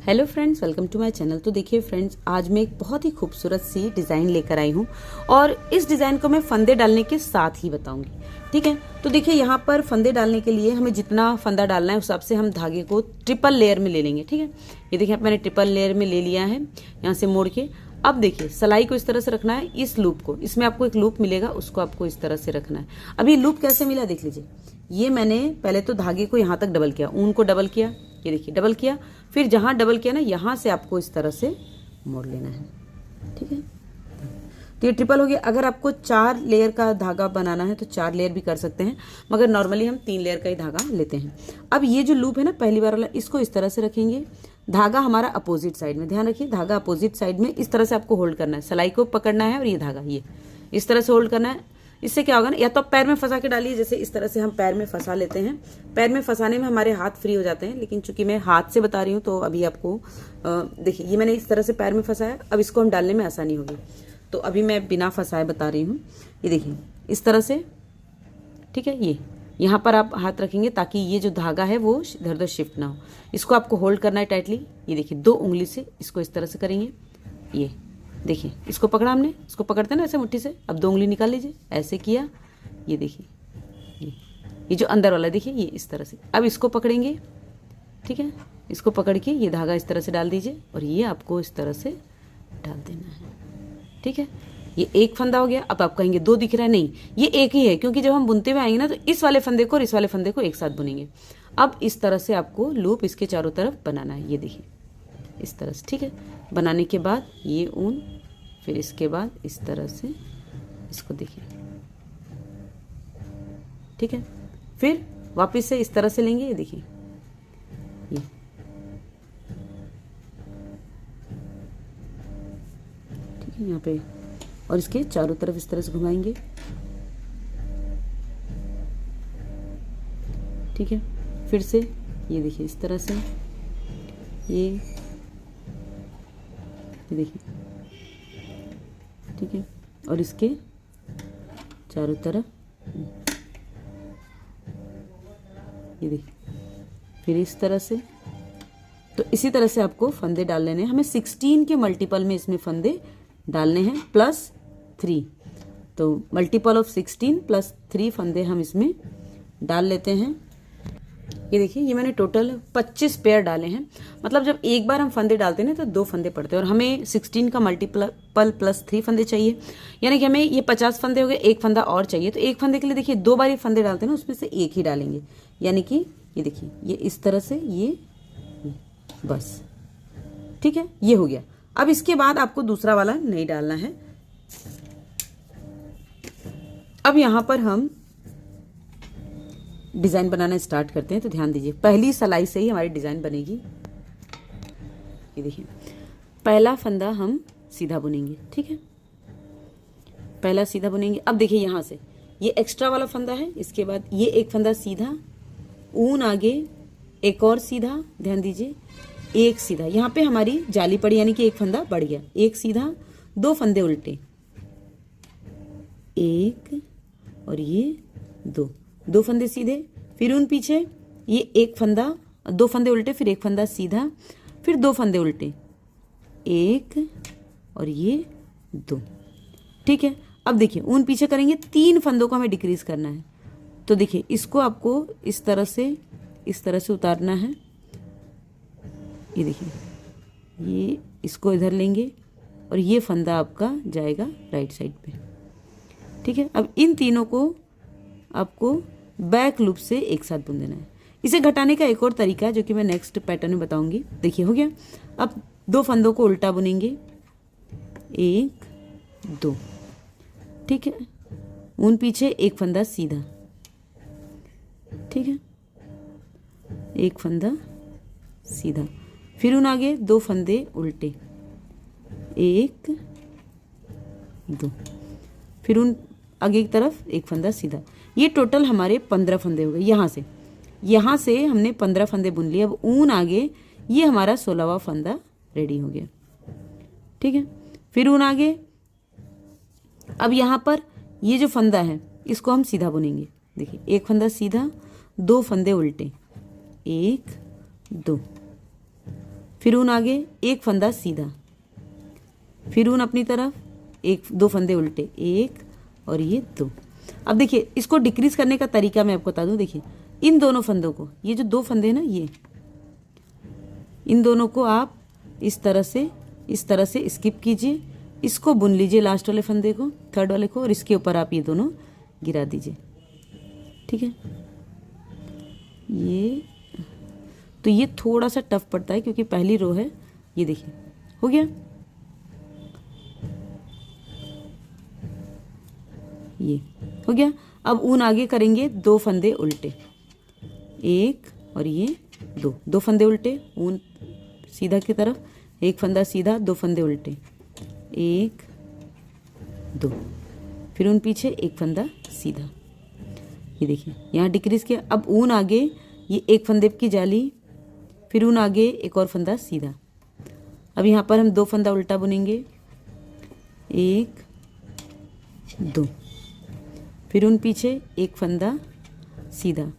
Hello friends, welcome to my channel. तो देखिए friends, आज मैं एक बहुत ही खूबसूरत सी डिज़ाइन लेकर आई हूँ और इस डिज़ाइन को मैं फंदे डालने के साथ ही बताऊंगी। ठीक है, तो देखिए यहाँ पर फंदे डालने के लिए हमें जितना फंदा डालना है उस हिसाब से हम धागे को ट्रिपल लेयर में ले लेंगे। ठीक है, ये देखिए मैंने ट्रिपल लेयर में ले लिया है यहाँ से मोड़ के। अब देखिए सिलाई को इस तरह से रखना है, इस लूप को, इसमें आपको एक लूप मिलेगा, उसको आपको इस तरह से रखना है। अब ये लूप कैसे मिला देख लीजिए। ये मैंने पहले तो धागे को यहाँ तक डबल किया, ऊन को डबल किया, ये देखिए डबल किया, फिर जहाँ डबल किया ना यहाँ से आपको इस तरह से मोड़ लेना है। ठीक है, तो ये ट्रिपल हो गया। अगर आपको 4 लेयर का धागा बनाना है तो 4 लेयर भी कर सकते हैं, मगर नॉर्मली हम 3 लेयर का ही धागा लेते हैं। अब ये जो लूप है ना पहली बार वाला, इसको इस तरह से रखेंगे। धागा हमारा अपोजिट साइड में, ध्यान रखिए धागा अपोजिट साइड में इस तरह से आपको होल्ड करना है, सिलाई को पकड़ना है और ये धागा ये इस तरह से होल्ड करना है। इससे क्या होगा ना, या तो आप पैर में फंसा के डालिए, जैसे इस तरह से हम पैर में फंसा लेते हैं। पैर में फंसाने में हमारे हाथ फ्री हो जाते हैं, लेकिन चूंकि मैं हाथ से बता रही हूँ तो अभी आपको देखिए ये मैंने इस तरह से पैर में फंसाया। अब इसको हम डालने में आसानी होगी, तो अभी मैं बिना फंसाए बता रही हूँ। ये देखिए इस तरह से, ठीक है, ये यहाँ पर आप हाथ रखेंगे ताकि ये जो धागा है वो इधर उधर शिफ्ट ना हो। इसको आपको होल्ड करना है टाइटली। ये देखिए 2 उंगली से इसको इस तरह से करेंगे। ये देखिए इसको पकड़ा हमने, इसको पकड़ते हैं ना ऐसे मुट्ठी से। अब 2 उंगली निकाल लीजिए, ऐसे किया। ये देखिए ये जो अंदर वाला देखिए ये इस तरह से। अब इसको पकड़ेंगे, ठीक है, इसको पकड़ के ये धागा इस तरह से डाल दीजिए और ये आपको इस तरह से डाल देना है। ठीक है, ये एक फंदा हो गया। अब आप कहेंगे 2 दिख रहा है, नहीं ये एक ही है, क्योंकि जब हम बुनते हुए आएंगे ना तो इस वाले फंदे को और इस वाले फंदे को एक साथ बुनेंगे। अब इस तरह से आपको लूप इसके चारों तरफ बनाना है। ये देखिए इस तरह से, ठीक है। बनाने के बाद ये ऊन, फिर इसके बाद इस तरह से इसको देखिए, ठीक है। फिर वापस से इस तरह से लेंगे, ये देखिए ये, ठीक है, यहाँ पे, और इसके चारों तरफ इस तरह से घुमाएंगे। ठीक है, फिर से ये देखिए इस तरह से, ये देखिए, ठीक है, और इसके चारों तरफ ये देखिए, फिर इस तरह से। तो इसी तरह से आपको फंदे डाल लेने हैं। हमें 16 के मल्टीपल में इसमें फंदे डालने हैं +3। तो मल्टीपल ऑफ 16 +3 फंदे हम इसमें डाल लेते हैं। ये देखिए ये मैंने टोटल 25 पेयर डाले हैं। मतलब जब एक बार हम फंदे डालते हैं ना तो 2 फंदे पड़ते हैं, और हमें 16 का मल्टीपल +3 फंदे चाहिए, यानी कि हमें ये 50 फंदे हो गए, एक फंदा और चाहिए। तो एक फंदे के लिए देखिए 2 बार ये फंदे डालते हैं ना, उसमें से एक ही डालेंगे, यानी कि ये देखिए ये इस तरह से, ये बस, ठीक है, ये हो गया। अब इसके बाद आपको दूसरा वाला नहीं डालना है। अब यहां पर हम डिजाइन बनाना स्टार्ट करते हैं। तो ध्यान दीजिए, पहली सिलाई से ही हमारी डिजाइन बनेगी। ये देखिए पहला फंदा हम सीधा बुनेंगे, ठीक है, पहला सीधा बुनेंगे। अब देखिए यहां से ये एक्स्ट्रा वाला फंदा है, इसके बाद ये एक फंदा सीधा, ऊन आगे, एक और सीधा, ध्यान दीजिए, एक सीधा। यहाँ पे हमारी जाली पड़ी, यानी कि एक फंदा बढ़ गया, एक सीधा, 2 फंदे उल्टे, एक और ये 2 फंदे सीधे, फिर उन पीछे ये एक फंदा, 2 फंदे उल्टे, फिर एक फंदा सीधा, फिर 2 फंदे उल्टे, एक और ये 2, ठीक है। अब देखिए ऊन पीछे करेंगे, 3 फंदों को हमें डिक्रीज करना है। तो देखिए इसको आपको इस तरह से उतारना है। ये देखिए ये इसको इधर लेंगे और ये फंदा आपका जाएगा राइट साइड पे, ठीक है। अब इन तीनों को आपको बैक लूप से एक साथ बुन देना है। इसे घटाने का एक और तरीका है जो कि मैं नेक्स्ट पैटर्न में बताऊंगी। देखिए हो गया। अब 2 फंदों को उल्टा बुनेंगे, 1 2, ठीक है, ऊन पीछे, एक फंदा सीधा, ठीक है, एक फंदा सीधा, फिर उन आगे 2 फंदे उल्टे, 1 2, फिर उन आगे की तरफ एक फंदा सीधा। ये टोटल हमारे 15 फंदे हो गए। यहाँ से हमने 15 फंदे बुन लिए। अब ऊन आगे, ये हमारा 16वां फंदा रेडी हो गया, ठीक है। फिर ऊन आगे, अब यहाँ पर ये जो फंदा है इसको हम सीधा बुनेंगे। देखिए एक फंदा सीधा, 2 फंदे उल्टे, 1 2, फिर ऊन आगे, एक फंदा सीधा, फिर ऊन अपनी तरफ, एक दो फंदे उल्टे, एक और ये दो। अब देखिए इसको डिक्रीज करने का तरीका मैं आपको बता दूं। देखिए इन दोनों फंदों को, ये जो दो फंदे हैं ना, ये इन दोनों को आप इस तरह से स्किप कीजिए, इसको बुन लीजिए लास्ट वाले फंदे को, थर्ड वाले को, और इसके ऊपर आप ये दोनों गिरा दीजिए। ठीक है, ये तो ये थोड़ा सा टफ पड़ता है क्योंकि पहली रो है। ये देखिए हो गया, ये हो गया। अब ऊन आगे करेंगे, दो फंदे उल्टे, एक और ये दो, दो फंदे उल्टे, ऊन सीधा की तरफ, एक फंदा सीधा, दो फंदे उल्टे, एक दो, फिर ऊन पीछे, एक फंदा सीधा। ये देखिए यहाँ डिक्रीज किया। अब ऊन आगे, ये एक फंदे की जाली, फिर ऊन आगे, एक और फंदा सीधा। अब यहाँ पर हम दो फंदा उल्टा बुनेंगे, एक दो, फिर ऊन पीछे, एक फंदा सीधा,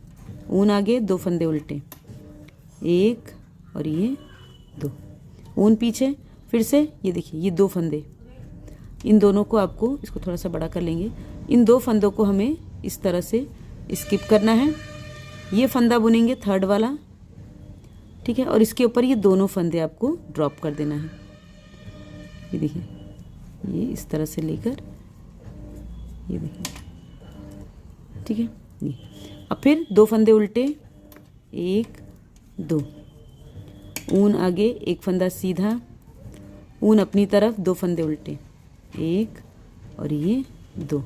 ऊन आगे, दो फंदे उल्टे, एक और ये दो, ऊन पीछे, फिर से ये देखिए ये दो फंदे, इन दोनों को आपको, इसको थोड़ा सा बड़ा कर लेंगे, इन दो फंदों को हमें इस तरह से स्किप करना है। ये फंदा बुनेंगे थर्ड वाला, ठीक है, और इसके ऊपर ये दोनों फंदे आपको ड्रॉप कर देना है। ये देखिए ये इस तरह से लेकर, ये देखिए, ठीक है। ये अब फिर दो फंदे उल्टे, एक दो, ऊन आगे, एक फंदा सीधा, ऊन अपनी तरफ, दो फंदे उल्टे, एक और ये दो,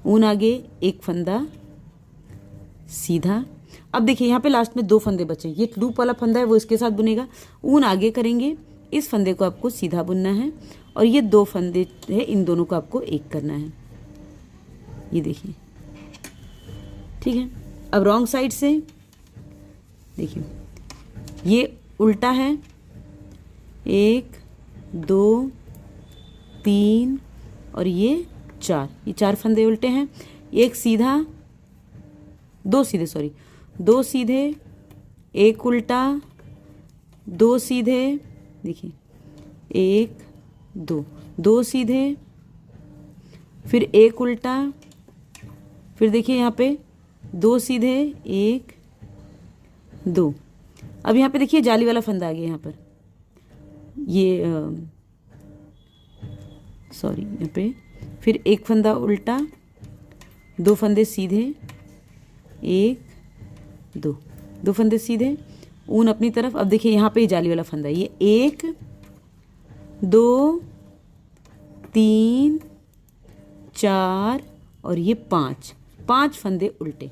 ऊन आगे, एक फंदा सीधा। अब देखिए यहाँ पे लास्ट में दो फंदे बचे, ये लूप वाला फंदा है वो इसके साथ बुनेगा, ऊन आगे करेंगे, इस फंदे को आपको सीधा बुनना है, और ये दो फंदे है, इन दोनों को आपको एक करना है। ये देखिए, ठीक है। अब रॉन्ग साइड से देखिए, ये उल्टा है, एक दो तीन और ये चार, ये चार फंदे उल्टे हैं, एक सीधा, दो सीधे, सॉरी, दो सीधे, एक उल्टा, दो सीधे, देखिए एक दो, दो सीधे, फिर एक उल्टा, फिर देखिए यहाँ पे दो सीधे, एक दो। अब यहाँ पे देखिए जाली वाला फंदा आ गया यहाँ पर, ये सॉरी, यहाँ पे फिर एक फंदा उल्टा, दो फंदे सीधे, एक दो, दो फंदे सीधे, ऊन अपनी तरफ। अब देखिए यहाँ पे जाली वाला फंदा, ये एक दो तीन चार और ये पाँच, पाँच फंदे उल्टे,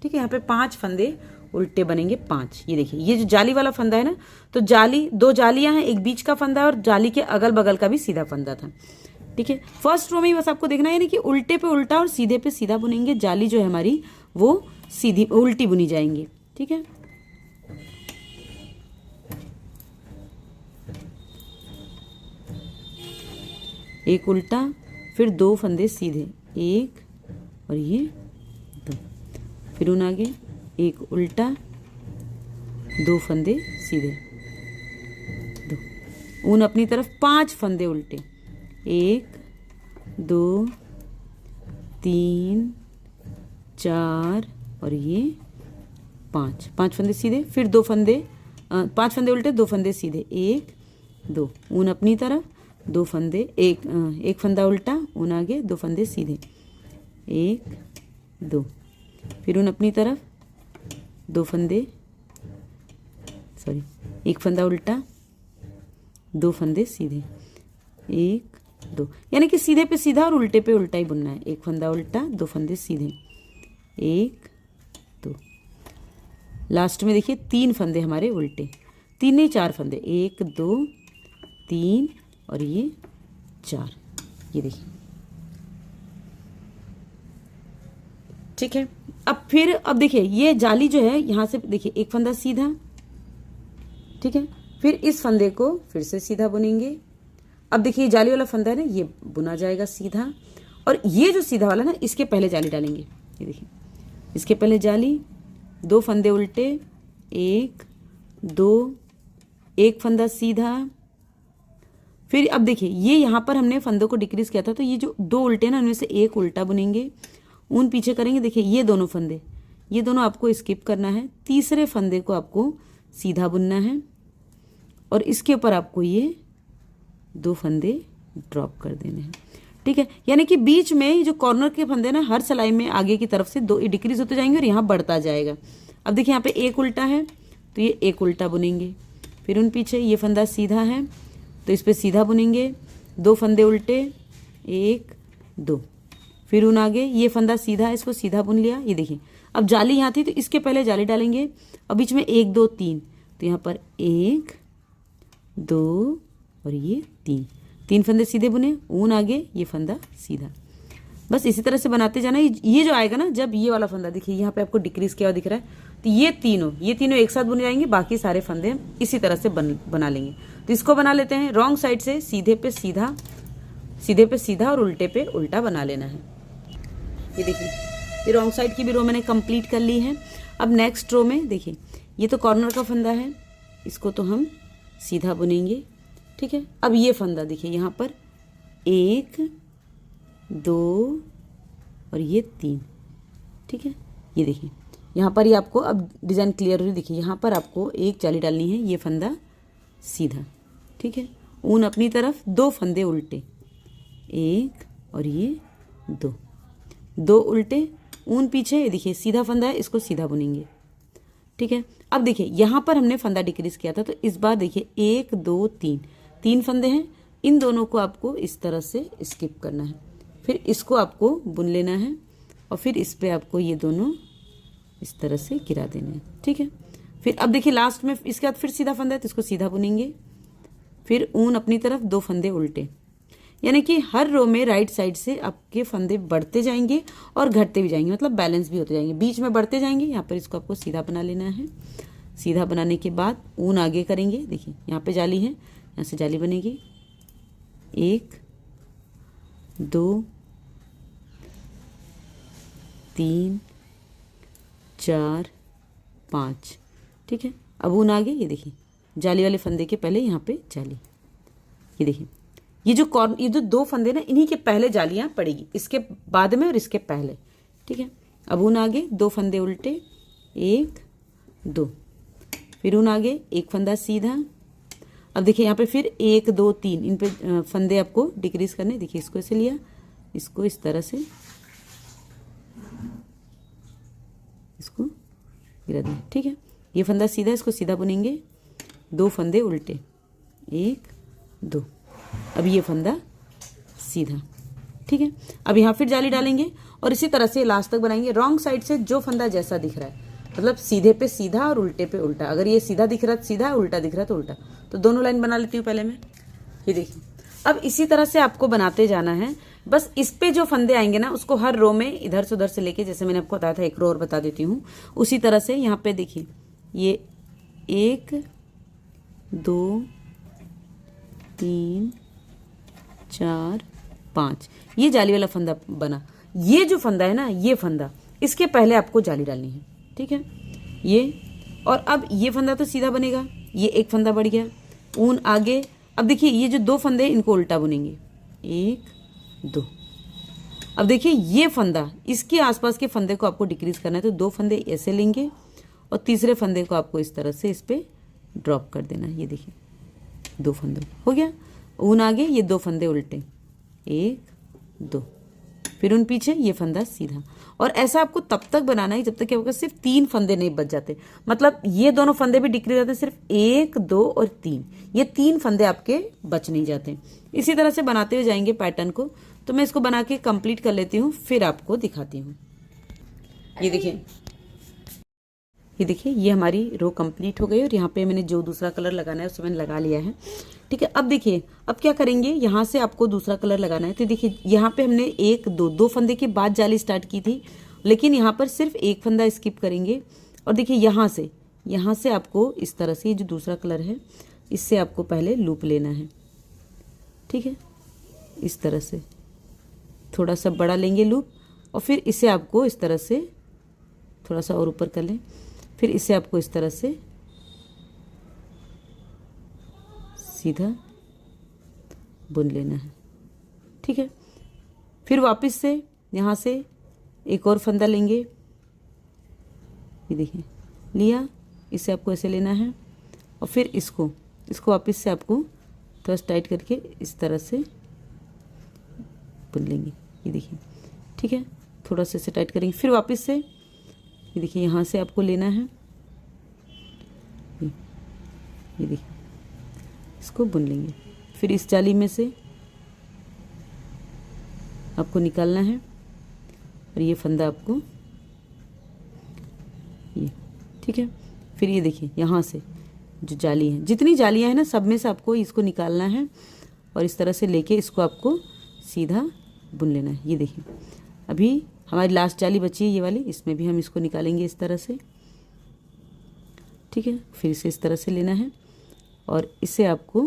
ठीक है। यहाँ पे पाँच फंदे उल्टे बनेंगे, पाँच। ये देखिए ये जो जाली वाला फंदा है ना, तो जाली, दो जालियां हैं, एक बीच का फंदा है और जाली के अगल बगल का भी सीधा फंदा था, ठीक है। फर्स्ट रो में ही बस आपको देखना है, यानी कि उल्टे पे उल्टा और सीधे पे सीधा बुनेंगे, जाली जो है हमारी वो सीधी उल्टी बुनी जाएंगी, ठीक है। एक उल्टा, फिर दो फंदे सीधे, एक और ये दो, फिर उन आगे, एक उल्टा, दो फंदे सीधे, दो, ऊन अपनी तरफ, पांच फंदे उल्टे, एक दो तीन चार और ये पाँच, पांच फंदे सीधे, फिर दो फंदे, पांच फंदे उल्टे, दो फंदे सीधे, एक दो, ऊन अपनी तरफ, दो फंदे, एक फंदा उल्टा, ऊन आगे, दो फंदे सीधे, एक दो, फिर ऊन अपनी तरफ, दो फंदे, सॉरी, एक फंदा उल्टा, दो फंदे सीधे, एक दो, यानी कि सीधे पे सीधा और उल्टे पे उल्टा ही बुनना है। एक फंदा उल्टा, दो फंदे सीधे, एक दो, लास्ट में देखिए तीन फंदे हमारे उल्टे, तीन नहीं चार फंदे, एक दो तीन और ये चार, ये देखिए, ठीक है। अब फिर अब देखिए ये जाली जो है यहाँ से देखिए एक फंदा सीधा, ठीक है, फिर इस फंदे को फिर से सीधा बुनेंगे। अब देखिए जाली वाला फंदा है ना, ये बुना जाएगा सीधा, और ये जो सीधा वाला ना, इसके पहले जाली डालेंगे। ये देखिए इसके पहले जाली, दो फंदे उल्टे, एक दो एक फंदा सीधा। फिर अब देखिए ये यहाँ पर हमने फंदों को डिक्रीज किया था, तो ये जो 2 उल्टे ना उनमें से एक उल्टा बुनेंगे, ऊन पीछे करेंगे। देखिए ये दोनों फंदे, ये दोनों आपको स्किप करना है। तीसरे फंदे को आपको सीधा बुनना है और इसके ऊपर आपको ये 2 फंदे ड्रॉप कर देने हैं। ठीक है, यानी कि बीच में जो कॉर्नर के फंदे ना हर सिलाई में आगे की तरफ से 2 डिक्रीज होते जाएंगे और यहाँ बढ़ता जाएगा। अब देखिए यहाँ पे एक उल्टा है तो ये एक उल्टा बुनेंगे, फिर उन पीछे ये फंदा सीधा है तो इस पर सीधा बुनेंगे, 2 फंदे उल्टे, 1 2, फिर उन आगे ये फंदा सीधा है, इसको सीधा बुन लिया। ये देखिए अब जाली यहाँ थी तो इसके पहले जाली डालेंगे, अब बीच में 1 2 3, तो यहाँ पर 1 2 और ये 3 फंदे सीधे बुने, ऊन आगे, ये फंदा सीधा। बस इसी तरह से बनाते जाना। ये जो आएगा ना, जब ये वाला फंदा देखिए यहाँ पे आपको डिक्रीज किया हुआ दिख रहा है, तो ये तीनों एक साथ बुने जाएंगे, बाकी सारे फंदे इसी तरह से बना लेंगे। तो इसको बना लेते हैं। रॉन्ग साइड से सीधे पे सीधा और उल्टे पे उल्टा बना लेना है। ये देखिए ये रॉन्ग साइड की भी रो मैंने कंप्लीट कर ली है। अब नेक्स्ट रो में देखिए ये तो कॉर्नर का फंदा है, इसको तो हम सीधा बुनेंगे। ठीक है, अब ये फंदा देखिए यहाँ पर 1 2 और ये 3। ठीक है, ये देखिए यहाँ पर ही आपको अब डिज़ाइन क्लियर हुई। देखिए यहाँ पर आपको एक जाली डालनी है, ये फंदा सीधा। ठीक है, ऊन अपनी तरफ, 2 फंदे उल्टे, 1 और ये 2 उल्टे, ऊन पीछे। देखिए सीधा फंदा है, इसको सीधा बुनेंगे। ठीक है, अब देखिए यहाँ पर हमने फंदा डिक्रीज किया था, तो इस बार देखिए 1 2 3 फंदे हैं, इन दोनों को आपको इस तरह से स्किप करना है, फिर इसको आपको बुन लेना है और फिर इस पे आपको ये दोनों इस तरह से गिरा देने हैं। ठीक है, फिर अब देखिए लास्ट में इसके बाद फिर सीधा फंदा है तो इसको सीधा बुनेंगे, फिर ऊन अपनी तरफ, 2 फंदे उल्टे, यानी कि हर रो में राइट साइड से आपके फंदे बढ़ते जाएंगे और घटते भी जाएंगे, मतलब बैलेंस भी होते जाएंगे, बीच में बढ़ते जाएंगे। यहाँ पर इसको आपको सीधा बना लेना है। सीधा बनाने के बाद ऊन आगे करेंगे। देखिए यहाँ पे जाली है, यहाँ से जाली बनेगी, 1 2 3 4 5। ठीक है, अब ऊन आगे, ये देखिए जाली वाले फंदे के पहले यहाँ पे जाली। ये देखिए ये जो 2 फंदे ना, इन्हीं के पहले जालियाँ पड़ेगी, इसके बाद में और इसके पहले। ठीक है, अब ऊन आगे, 2 फंदे उल्टे, 1 2, फिर ऊन आगे, एक फंदा सीधा। अब देखिए यहाँ पे फिर 1 2 3, इन पे फंदे आपको डिक्रीज करने। देखिए इसको ऐसे लिया, इसको इस तरह से इसको गिरा दिया। ठीक है, ये फंदा सीधा, इसको सीधा बुनेंगे, 2 फंदे उल्टे, 1 2, अब ये फंदा सीधा। ठीक है, अब यहाँ फिर जाली डालेंगे और इसी तरह से लास्ट तक बनाएंगे। रॉन्ग साइड से जो फंदा जैसा दिख रहा है, मतलब सीधे पे सीधा और उल्टे पे उल्टा। अगर ये सीधा दिख रहा है सीधा, उल्टा दिख रहा है तो उल्टा। तो दोनों लाइन बना लेती हूँ पहले मैं। ये देखिए अब इसी तरह से आपको बनाते जाना है। बस इस पे जो फंदे आएंगे ना, उसको हर रो में इधर से उधर से लेके, जैसे मैंने आपको बताया था, एक रो और बता देती हूँ, उसी तरह से यहाँ पे देखिए ये 1 2 3 4 5, ये जाली वाला फंदा बना। ये जो फंदा है ना, ये फंदा, इसके पहले आपको जाली डालनी है। ठीक है, ये, और अब ये फंदा तो सीधा बनेगा, ये एक फंदा बढ़ गया, ऊन आगे। अब देखिए ये जो 2 फंदे, इनको उल्टा बुनेंगे, 1 2। अब देखिए ये फंदा, इसके आसपास के फंदे को आपको डिक्रीज करना है, तो 2 फंदे ऐसे लेंगे और तीसरे फंदे को आपको इस तरह से इस पे ड्रॉप कर देना है। ये देखिए 2 फंदे हो गया, ऊन आगे, ये 2 फंदे उल्टे, 1 2, फिर उन पीछे ये फंदा सीधा। और ऐसा आपको तब तक बनाना है जब तक क्या होगा, सिर्फ 3 फंदे नहीं बच जाते, मतलब ये दोनों फंदे भी डिक्रीज जाते हैं, सिर्फ 1 2 और 3, ये 3 फंदे आपके बच नहीं जाते। इसी तरह से बनाते हुए जाएंगे पैटर्न को। तो मैं इसको बना के कंप्लीट कर लेती हूँ, फिर आपको दिखाती हूँ। ये देखिए ये हमारी रो कंप्लीट हो गई और यहाँ पे मैंने जो दूसरा कलर लगाना है उसे मैंने लगा लिया है। ठीक है, अब देखिए अब क्या करेंगे, यहाँ से आपको दूसरा कलर लगाना है। तो देखिए यहाँ पे हमने 1 2 फंदे के बाद जाली स्टार्ट की थी, लेकिन यहाँ पर सिर्फ एक फंदा स्किप करेंगे। और देखिए यहाँ से आपको इस तरह से, ये जो दूसरा कलर है, इससे आपको पहले लूप लेना है। ठीक है, इस तरह से थोड़ा सा बड़ा लेंगे लूप, और फिर इसे आपको इस तरह से थोड़ा सा और ऊपर कर लें, फिर इसे आपको इस तरह से सीधा बुन लेना है। ठीक है, फिर वापस से यहाँ से एक और फंदा लेंगे, ये देखिए लिया, इसे आपको ऐसे लेना है और फिर इसको वापस से आपको थोड़ा टाइट करके इस तरह से बुन लेंगे, ये देखिए। ठीक है, थोड़ा सा इसे टाइट करेंगे, फिर वापस से ये देखिए यहाँ से आपको लेना है, ये देखिए इसको बुन लेंगे। फिर इस जाली में से आपको निकालना है और ये फंदा आपको ये, ठीक है। फिर ये देखिए यहाँ से जो जाली है, जितनी जालियाँ हैं ना सब में से आपको इसको निकालना है और इस तरह से लेके इसको आपको सीधा बुन लेना है। ये देखिए अभी हमारी लास्ट जाली बची है ये वाली, इसमें भी हम इसको निकालेंगे इस तरह से। ठीक है, फिर इसे इस तरह से लेना है और इसे आपको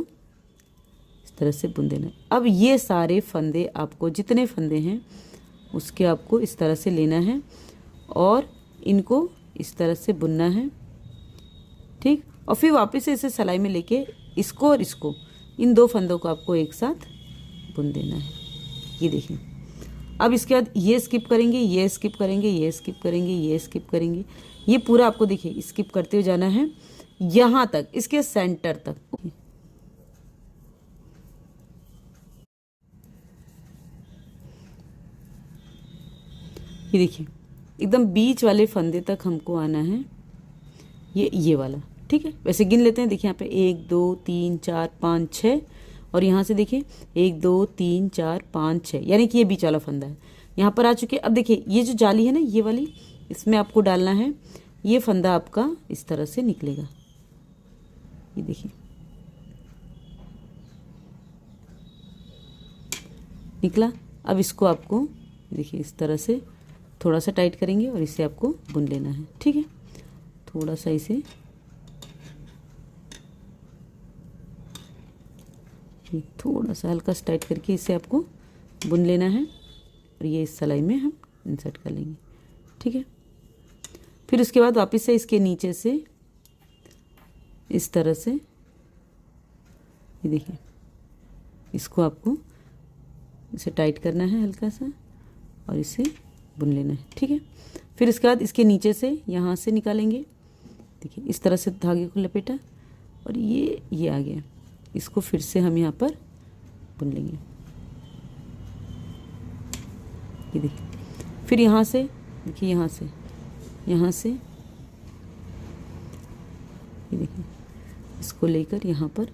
इस तरह से बुन देना है। अब ये सारे फंदे आपको, जितने फंदे हैं उसके आपको इस तरह से लेना है और इनको इस तरह से बुनना है। ठीक, और फिर वापस से इसे सिलाई में लेके इसको और इसको, इन दो फंदों को आपको एक साथ बुन देना है। ये देखिए, अब इसके बाद ये स्किप करेंगे, ये स्किप करेंगे, ये स्किप करेंगे, ये स्किप करेंगे, ये पूरा आपको देखिए स्किप करते हुए जाना है यहाँ तक, इसके सेंटर तक। ये देखिए एकदम बीच वाले फंदे तक हमको आना है, ये वाला। ठीक है, वैसे गिन लेते हैं। देखिए यहाँ पे 1 2 3 4 5 6 और यहाँ से देखिए 1 2 3 4 5 6, यानी कि ये बीच वाला फंदा है यहाँ पर आ चुके। अब देखिए ये जो जाली है ना ये वाली, इसमें आपको डालना है, ये फंदा आपका इस तरह से निकलेगा, ये देखिए निकला। अब इसको आपको देखिए इस तरह से थोड़ा सा टाइट करेंगे और इसे आपको बुन लेना है। ठीक है, थोड़ा सा इसे थोड़ा सा हल्का सा टाइट करके इसे आपको बुन लेना है और ये इस सिलाई में हम इंसर्ट कर लेंगे। ठीक है, फिर उसके बाद वापस से इसके नीचे से इस तरह से, ये देखिए इसको आपको इसे टाइट करना है हल्का सा और इसे बुन लेना है। ठीक है, फिर इसके बाद इसके नीचे से यहाँ से निकालेंगे, देखिए इस तरह से धागे को लपेटा और ये आ गया, इसको फिर से हम यहाँ पर बुन लेंगे। ये देखिए, फिर यहाँ से देखिए यहाँ से ये देखिए इसको लेकर यहाँ पर,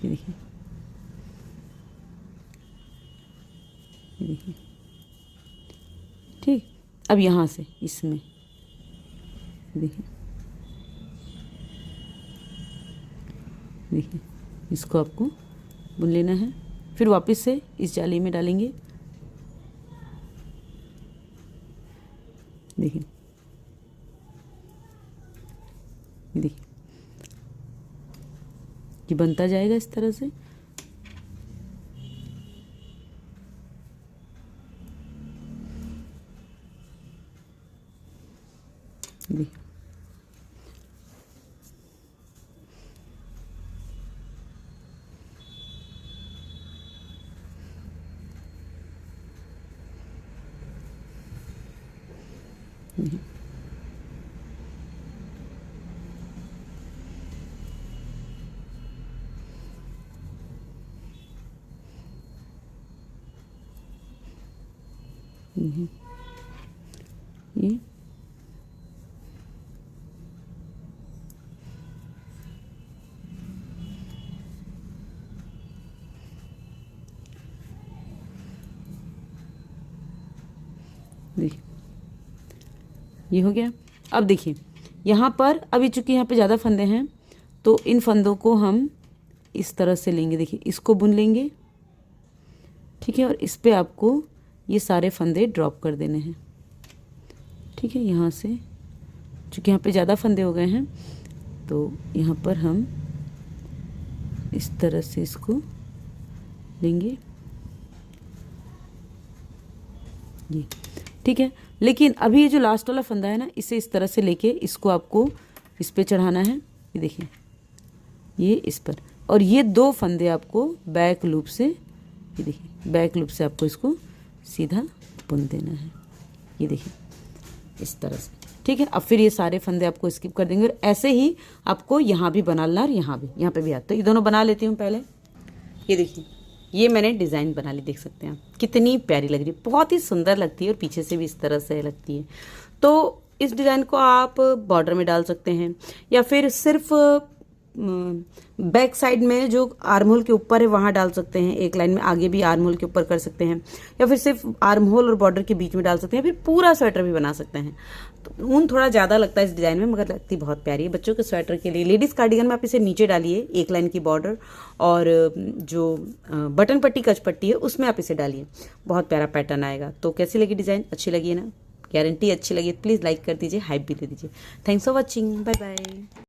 ये देखिए ठीक। अब यहाँ से इसमें देखिए इसको आपको बुन लेना है, फिर वापस से इस जाली में डालेंगे। देखिए ये बनता जाएगा इस तरह से। देखिए ये देखिए ये हो गया। अब देखिए यहाँ पर अभी चूंकि यहाँ पे ज़्यादा फंदे हैं तो इन फंदों को हम इस तरह से लेंगे, देखिए इसको बुन लेंगे। ठीक है, और इस पे आपको ये सारे फंदे ड्रॉप कर देने हैं। ठीक है, यहाँ से चूँकि यहाँ पे ज़्यादा फंदे हो गए हैं तो यहाँ पर हम इस तरह से इसको लेंगे ये। ठीक है, लेकिन अभी ये जो लास्ट वाला फंदा है ना, इसे इस तरह से लेके इसको आपको इस पे चढ़ाना है। ये देखिए ये इस पर, और ये 2 फंदे आपको बैक लूप से, ये देखिए बैक लूप से आपको इसको सीधा बुन देना है, ये देखिए इस तरह से। ठीक है, अब फिर ये सारे फंदे आपको स्किप कर देंगे और ऐसे ही आपको यहाँ भी बनाना और यहाँ पे भी आता है। ये दोनों बना लेती हूँ पहले। ये देखिए ये मैंने डिज़ाइन बना ली, देख सकते हैं आप कितनी प्यारी लग रही है, बहुत ही सुंदर लगती है और पीछे से भी इस तरह से लगती है। तो इस डिज़ाइन को आप बॉर्डर में डाल सकते हैं या फिर सिर्फ बैक साइड में जो आर्म होल के ऊपर है वहाँ डाल सकते हैं, एक लाइन में आगे भी आर्म होल के ऊपर कर सकते हैं, या फिर सिर्फ आर्म होल और बॉर्डर के बीच में डाल सकते हैं, फिर पूरा स्वेटर भी बना सकते हैं। तो ऊन थोड़ा ज़्यादा लगता है इस डिज़ाइन में, मगर लगती बहुत प्यारी है बच्चों के स्वेटर के लिए। लेडीज़ कार्डिगन में आप इसे नीचे डालिए, एक लाइन की बॉर्डर, और जो बटन पट्टी कच पट्टी है उसमें आप इसे डालिए, बहुत प्यारा पैटर्न आएगा। तो कैसी लगी डिज़ाइन? अच्छी लगी है ना? गारंटी अच्छी लगी, प्लीज़ लाइक कर दीजिए, हाइप भी दे दीजिए। Thanks for watching, bye bye.